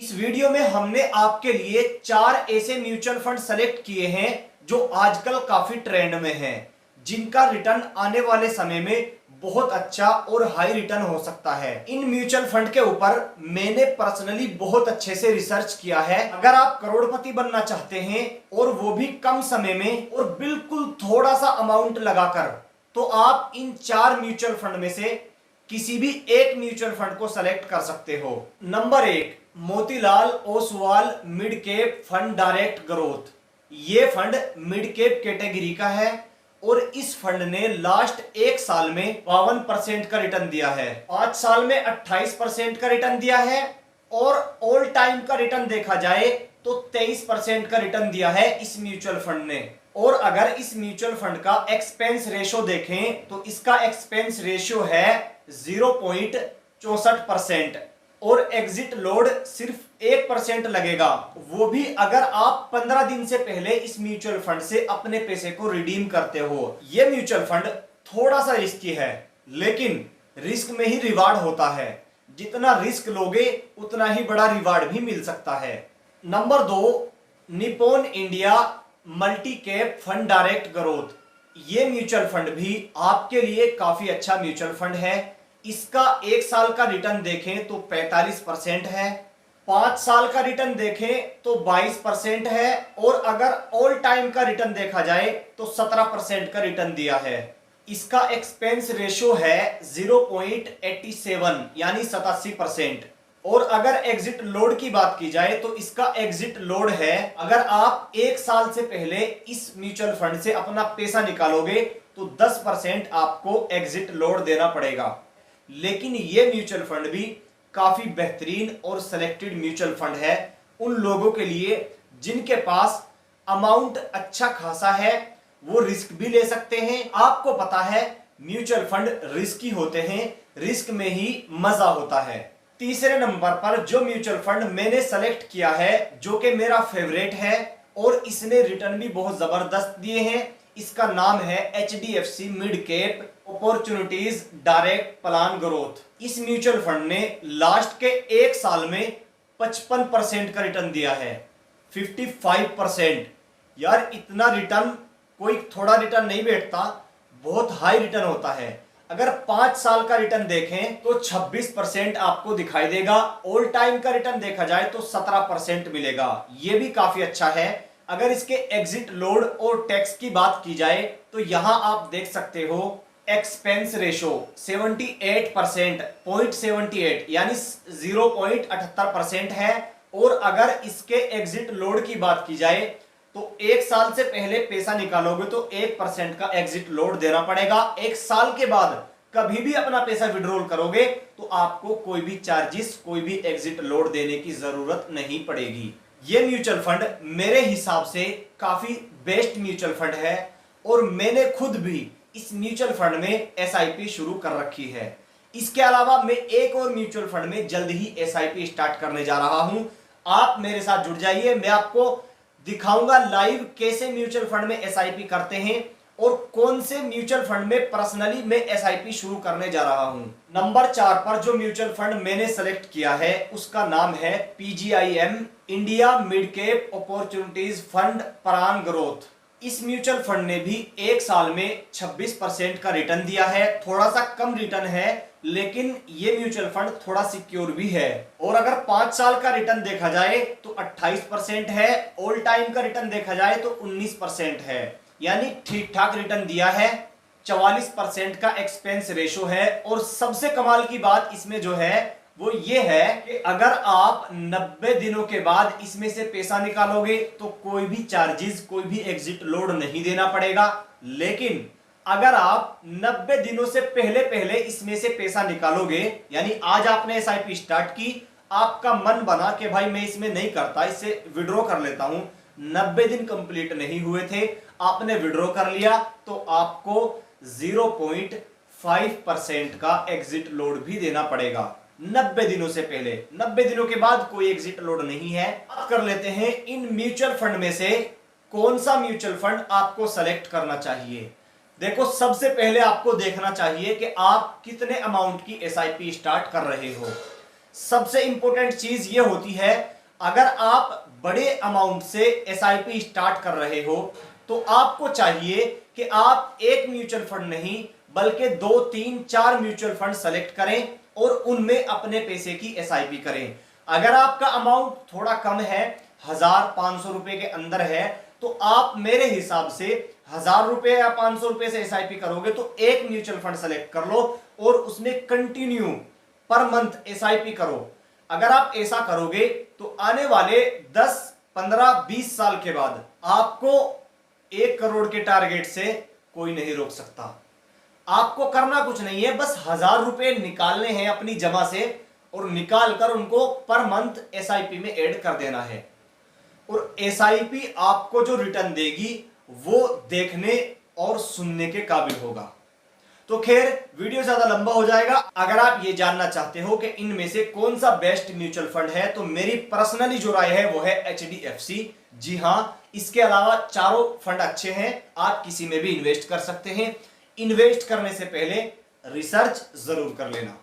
इस वीडियो में हमने आपके लिए 4 ऐसे म्यूचुअल फंड सेलेक्ट किए हैं जो आजकल काफी ट्रेंड में हैं, जिनका रिटर्न आने वाले समय में बहुत अच्छा और हाई रिटर्न हो सकता है। इन म्यूचुअल फंड के ऊपर मैंने पर्सनली बहुत अच्छे से रिसर्च किया है। अगर आप करोड़पति बनना चाहते हैं और वो भी कम समय में और बिल्कुल थोड़ा सा अमाउंट लगाकर, तो आप इन 4 म्यूचुअल फंड में से किसी भी एक म्यूचुअल फंड को सेलेक्ट कर सकते हो। Number 1, Motilal Oswal mid cap fund direct growth. ये फंड मिड कैप कैटेगरी का है और इस फंड ने लास्ट 1 साल में 52% का रिटर्न दिया है, 5 साल में 28% का रिटर्न दिया है और ऑल टाइम का रिटर्न देखा जाए तो 23% का रिटर्न दिया है इस म्यूचुअल फंड ने। और अगर इस म्यूचुअल फंड का एक्सपेंस रेशो देखें तो इसका एक्सपेंस रेशियो है 0.64% और एग्जिट लोड सिर्फ 1% लगेगा, वो भी अगर आप 15 दिन से पहले इस म्यूचुअल फंड से अपने पैसे को रिडीम करते हो। यह म्यूचुअल फंड थोड़ा सा रिस्की है, लेकिन रिस्क में ही रिवार्ड होता है। जितना रिस्क लोगे उतना ही बड़ा रिवार्ड भी मिल सकता है। Number 2, Nippon India multi cap fund direct growth. ये म्यूचुअल फंड भी आपके लिए काफी अच्छा म्यूचुअल फंड है। इसका 1 साल का रिटर्न देखें तो 45% है, 5 साल का रिटर्न देखें तो 22% है और अगर ऑल टाइम का रिटर्न देखा जाए तो 17% का रिटर्न दिया है। इसका एक्सपेंस रेशियो है 0.87 यानी 87%। और अगर एग्जिट लोड की बात की जाए तो इसका एग्जिट लोड है, अगर आप 1 साल से पहले इस म्यूचुअल फंड से अपना पैसा निकालोगे तो 10% आपको एग्जिट लोड देना पड़ेगा। लेकिन यह म्यूचुअल फंड भी काफी बेहतरीन और सिलेक्टेड म्यूचुअल फंड है उन लोगों के लिए जिनके पास अमाउंट अच्छा खासा है, वो रिस्क भी ले सकते हैं। आपको पता है म्यूचुअल फंड रिस्की होते हैं, रिस्क में ही मजा होता है। तीसरे नंबर पर जो म्यूचुअल फंड मैंने सेलेक्ट किया है, जो कि मेरा फेवरेट है और इसने रिटर्न भी बहुत जबरदस्त दिए हैं, इसका नाम है HDFC mid cap opportunities direct plan growth. इस म्यूचुअल फंड ने लास्ट के 1 साल में 55% का रिटर्न दिया है, 55%। यार इतना रिटर्न कोई थोड़ा रिटर्न नहीं बैठता, बहुत हाई रिटर्न होता है। अगर 5 साल का रिटर्न देखें तो 26% आपको दिखाई देगा, ऑल टाइम का रिटर्न देखा जाए तो 17% मिलेगा। यह भी काफी अच्छा है। अगर इसके एग्जिट लोड और टैक्स की बात की जाए तो यहां आप देख सकते हो एक्सपेंस रेशो 78%, 0.78 यानी 0.78% है। और अगर इसके एग्जिट लोड की बात की जाए तो 1 साल से पहले पैसा निकालोगे तो 1% का एग्जिट लोड देना पड़ेगा। 1 साल के बाद कभी भी अपना पैसा विड्रॉल करोगे तो आपको कोई भी चार्जेस, कोई भी एग्जिट लोड देने की जरूरत नहीं पड़ेगी। यह म्यूचुअल फंड मेरे हिसाब से काफी बेस्ट म्यूचुअल फंड है और मैंने खुद भी इस म्यूचुअल फंड में SIP शुरू कर रखी है। इसके अलावा मैं एक और म्यूचुअल फंड में जल्द ही SIP स्टार्ट करने जा रहा हूं। आप मेरे साथ जुड़ जाइए, मैं आपको दिखाऊंगा लाइव कैसे म्यूचुअल फंड में SIP करते हैं और कौन से म्यूचुअल फंड में पर्सनली मैं SIP शुरू करने जा रहा हूं। नंबर 4 पर जो म्यूचुअल फंड मैंने सेलेक्ट किया है उसका नाम है PGIM India mid cap opportunities fund plan growth. इस म्यूचुअल फंड ने भी 1 साल में 26% का रिटर्न दिया है, थोड़ा सा कम रिटर्न है, लेकिन ये म्यूचुअल फंड थोड़ा सिक्योर भी है। और अगर 5 साल का रिटर्न देखा जाए तो 28% है, ऑल टाइम का रिटर्न देखा जाए तो 19% है, यानी ठीक ठाक रिटर्न दिया है। 44% का एक्सपेंस रेशो है और सबसे कमाल की बात इसमें जो है वो ये है कि अगर आप 90 दिनों के बाद इसमें से पैसा निकालोगे तो कोई भी चार्जेस, कोई भी एग्जिट लोड नहीं देना पड़ेगा। लेकिन अगर आप 90 दिनों से पहले पहले इसमें से पैसा निकालोगे, यानी आज आपने SIP स्टार्ट की, आपका मन बना कि भाई मैं इसमें नहीं करता, इससे विड्रॉ कर लेता हूं, 90 दिन कंप्लीट नहीं हुए थे, आपने विड्रॉ कर लिया, तो आपको 0.5% का एग्जिट लोड भी देना पड़ेगा 90 दिनों से पहले। 90 दिनों के बाद कोई एग्जिट लोड नहीं है। बात कर लेते हैं इन म्यूचुअल फंड में से कौन सा म्यूचुअल फंड आपको सेलेक्ट करना चाहिए। देखो, सबसे पहले आपको देखना चाहिए कि आप कितने अमाउंट की SIP स्टार्ट कर रहे हो। सबसे इंपॉर्टेंट चीज ये होती है, अगर आप बड़े अमाउंट से एसआईपी स्टार्ट कर रहे हो तो आपको चाहिए कि आप एक म्यूचुअल फंड नहीं बल्कि 2, 3, 4 म्यूचुअल फंड सेलेक्ट करें और उनमें अपने पैसे की एसआईपी करें। अगर आपका अमाउंट थोड़ा कम है, 1,500 रुपए के अंदर है, तो आप मेरे हिसाब से 1,000 रुपए या 500 रुपए से एसआईपी करोगे तो एक म्यूचुअल फंड सेलेक्ट कर लो और उसमें कंटिन्यू पर मंथ एसआईपी करो। अगर आप ऐसा करोगे तो आने वाले 10, 15, 20 साल के बाद आपको 1 करोड़ के टारगेट से कोई नहीं रोक सकता। आपको करना कुछ नहीं है, बस 1,000 रुपए निकालने हैं अपनी जमा से और निकाल कर उनको पर मंथ एसआईपी में ऐड कर देना है। और एसआईपी आपको जो रिटर्न देगी वो देखने और सुनने के काबिल होगा। तो खैर, वीडियो ज्यादा लंबा हो जाएगा। अगर आप ये जानना चाहते हो कि इनमें से कौन सा बेस्ट म्यूचुअल फंड है तो मेरी पर्सनली जो राय है वो है एचडीएफसी। जी हां, इसके अलावा चारों फंड अच्छे हैं, आप किसी में भी इन्वेस्ट कर सकते हैं। इन्वेस्ट करने से पहले रिसर्च जरूर कर लेना।